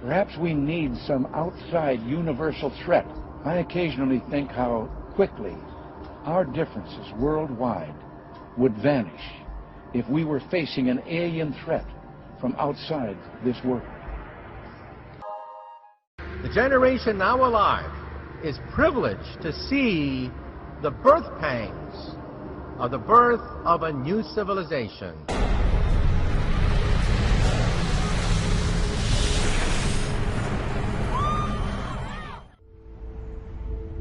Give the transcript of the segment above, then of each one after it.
Perhaps we need some outside universal threat. I occasionally think how quickly our differences worldwide would vanish if we were facing an alien threat from outside this world. The generation now alive is privileged to see the birth pangs of the birth of a new civilization.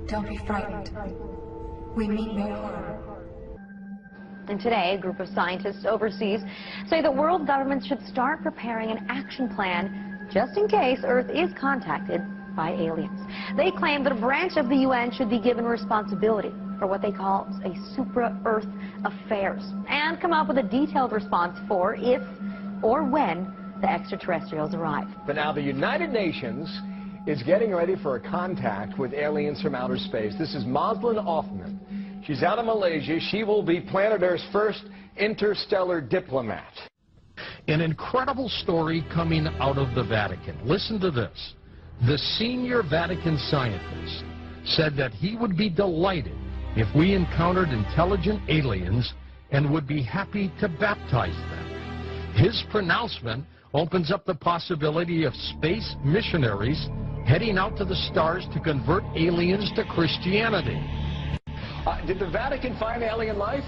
Don't be frightened. We mean no harm. And today, a group of scientists overseas say that world governments should start preparing an action plan just in case Earth is contacted by aliens. They claim that a branch of the UN should be given responsibility for what they call a supra-Earth affairs and come up with a detailed response for if or when the extraterrestrials arrive. But now the United Nations is getting ready for a contact with aliens from outer space. This is Moslin Othman. She's out of Malaysia. She will be planet Earth's first interstellar diplomat. An incredible story coming out of the Vatican. Listen to this. The senior Vatican scientist said that he would be delighted if we encountered intelligent aliens and would be happy to baptize them. His pronouncement opens up the possibility of space missionaries heading out to the stars to convert aliens to Christianity. Did the Vatican find alien life?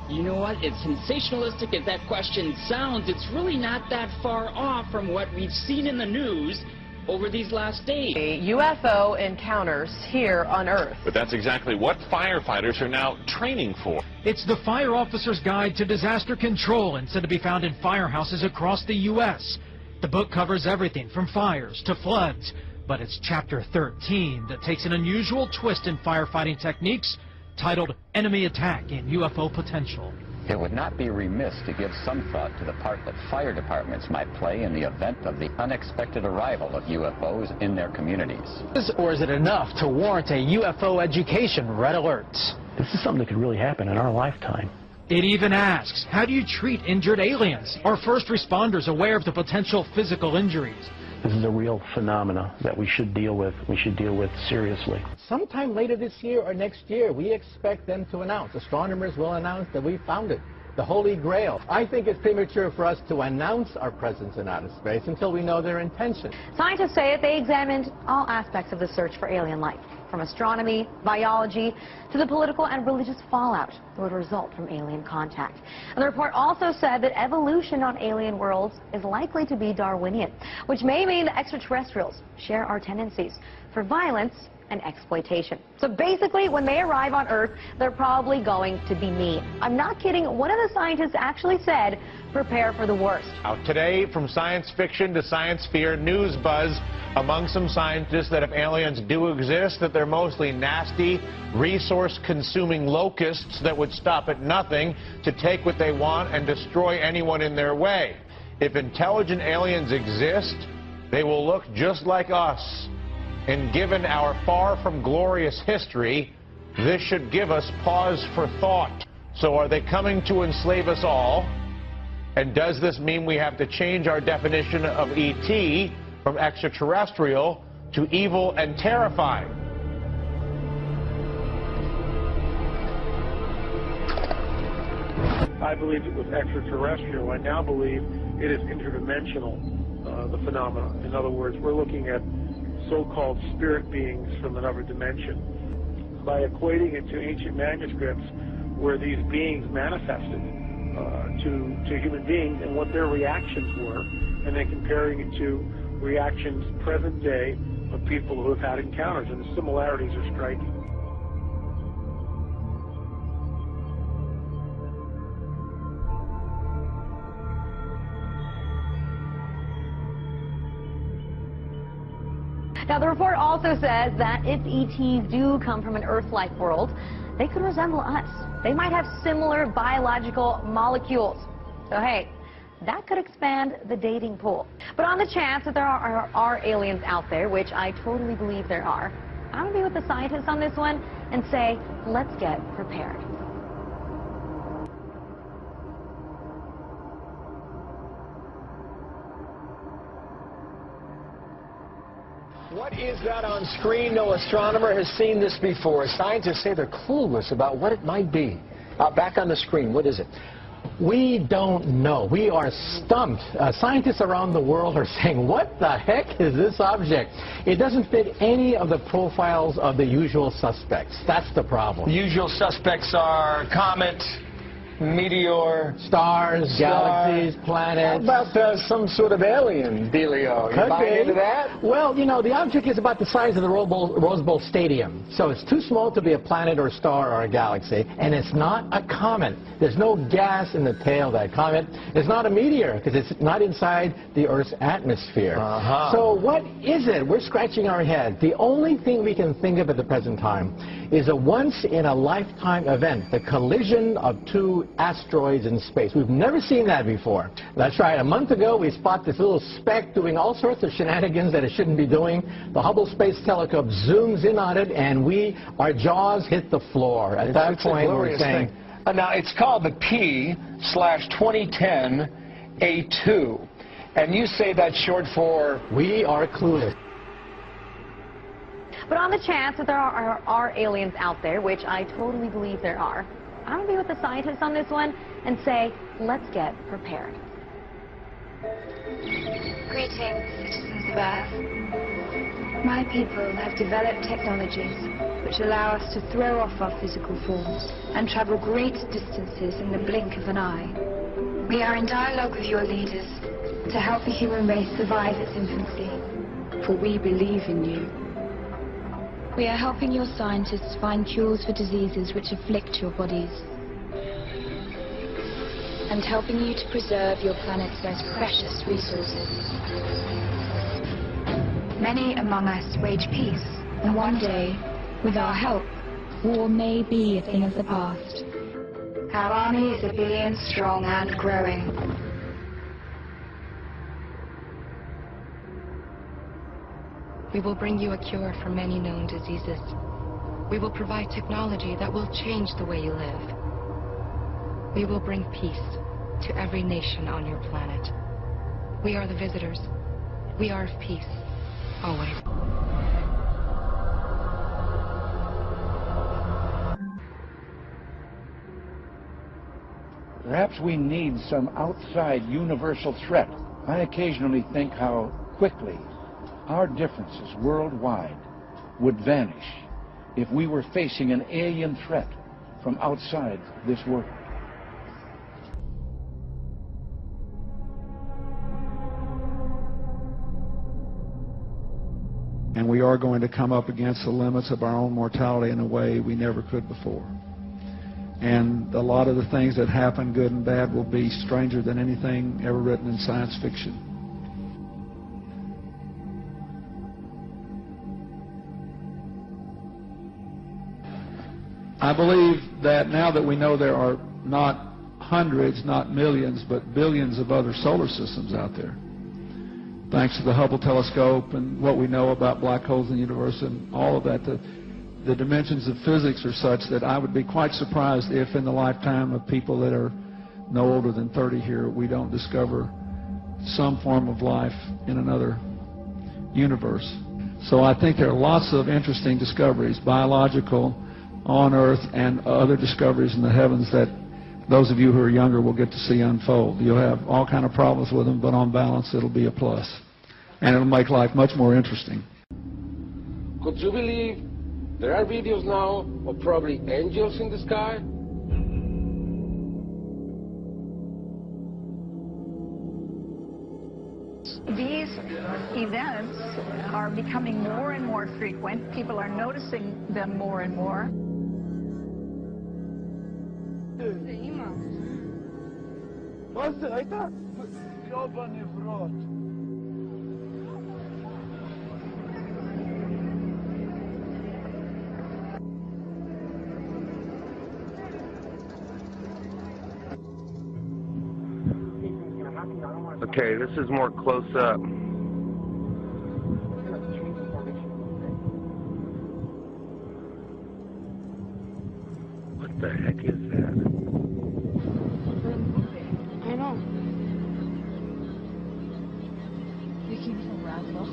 You know what? As sensationalistic as that question sounds, it's really not that far off from what we've seen in the news over these last days. UFO encounters here on Earth. But that's exactly what firefighters are now training for. It's the Fire Officer's Guide to Disaster Control and said to be found in firehouses across the U.S. The book covers everything from fires to floods, but it's chapter 13 that takes an unusual twist in firefighting techniques titled Enemy Attack in UFO Potential. It would not be remiss to give some thought to the part that fire departments might play in the event of the unexpected arrival of UFOs in their communities. Or is it enough to warrant a UFO education red alert? This is something that could really happen in our lifetime. It even asks, how do you treat injured aliens? Are first responders aware of the potential physical injuries? This is a real phenomena that we should deal with. We should deal with seriously. Sometime later this year or next year, we expect them to announce, astronomers will announce that we found it, the Holy Grail. I think it's premature for us to announce our presence in outer space until we know their intention. Scientists say that they examined all aspects of the search for alien life, from astronomy, biology, to the political and religious fallout that would result from alien contact. And the report also said that evolution on alien worlds is likely to be Darwinian, which may mean that extraterrestrials share our tendencies for violence and exploitation. So basically, when they arrive on Earth, they're probably going to be mean. I'm not kidding. One of the scientists actually said, prepare for the worst. Now, today, from science fiction to science fear, news buzz among some scientists that if aliens do exist, that they're mostly nasty, resource-consuming locusts that would stop at nothing to take what they want and destroy anyone in their way. If intelligent aliens exist, they will look just like us. And given our far from glorious history, this should give us pause for thought. So are they coming to enslave us all? And does this mean we have to change our definition of ET from extraterrestrial to evil and terrifying? I believed it was extraterrestrial. I now believe it is interdimensional, the phenomena. In other words, we're looking at so-called spirit beings from another dimension. By equating it to ancient manuscripts where these beings manifested to human beings and what their reactions were, and then comparing it to reactions present day of people who have had encounters, and the similarities are striking. Now, the report also says that if ETs do come from an Earth-like world, they could resemble us. They might have similar biological molecules. So, hey, that could expand the dating pool. But on the chance that there are aliens out there, which I totally believe there are, I'm going to be with the scientists on this one and say, let's get prepared. What is that on screen? No astronomer has seen this before. Scientists say they're clueless about what it might be. Back on the screen, what is it? We don't know. We are stumped. Scientists around the world are saying, what the heck is this object? It doesn't fit any of the profiles of the usual suspects. That's the problem. The usual suspects are comet, meteor, stars, galaxies, planets. How about some sort of alien dealio? You buying into that? Well, you know, the object is about the size of the Rose Bowl Stadium. So it's too small to be a planet or a star or a galaxy. And it's not a comet. There's no gas in the tail of that comet. It's not a meteor because it's not inside the Earth's atmosphere. So what is it? We're scratching our head. The only thing we can think of at the present time is a once-in-a-lifetime event, the collision of two asteroids in space. We've never seen that before. That's right. A month ago, we spotted this little speck doing all sorts of shenanigans that it shouldn't be doing. The Hubble Space Telescope zooms in on it, and our jaws hit the floor. At that point, we're saying... Now, it's called the P/2010A2, and you say that's short for... We are clueless. But on the chance that there are aliens out there, which I totally believe there are, I'm going to be with the scientists on this one and say, let's get prepared. Greetings, citizens of Earth. My people have developed technologies which allow us to throw off our physical forms and travel great distances in the blink of an eye. We are in dialogue with your leaders to help the human race survive its infancy, for we believe in you. We are helping your scientists find cures for diseases which afflict your bodies, and helping you to preserve your planet's most precious resources. Many among us wage peace, and one day, with our help, war may be a thing of the past. Our army is 1 billion strong and growing. We will bring you a cure for many known diseases. We will provide technology that will change the way you live. We will bring peace to every nation on your planet. We are the visitors. We are of peace, always. Perhaps we need some outside universal threat. I occasionally think how quickly our differences worldwide would vanish if we were facing an alien threat from outside this world. And we are going to come up against the limits of our own mortality in a way we never could before. And a lot of the things that happen, good and bad, will be stranger than anything ever written in science fiction. I believe that now that we know there are not hundreds, not millions, but billions of other solar systems out there, thanks to the Hubble telescope and what we know about black holes in the universe and all of that, the dimensions of physics are such that I would be quite surprised if in the lifetime of people that are no older than 30 here, we don't discover some form of life in another universe. So I think there are lots of interesting discoveries, biological, on Earth, and other discoveries in the heavens that those of you who are younger will get to see unfold. You'll have all kind of problems with them, but on balance it'll be a plus. And it'll make life much more interesting. Could you believe there are videos now of probably angels in the sky? These events are becoming more and more frequent. People are noticing them more and more. Okay, this is more close up. What the heck is that? I know. We can from Roswell.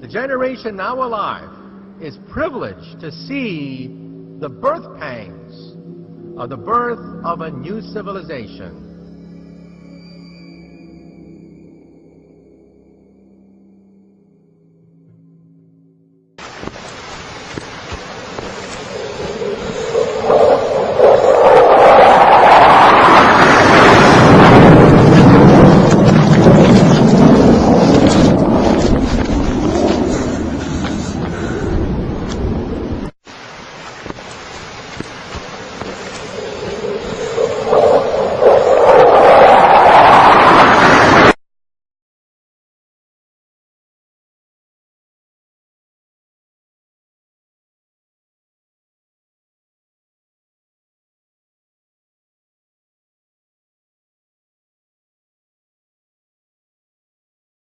The generation now alive is privileged to see the birth pangs of the birth of a new civilization.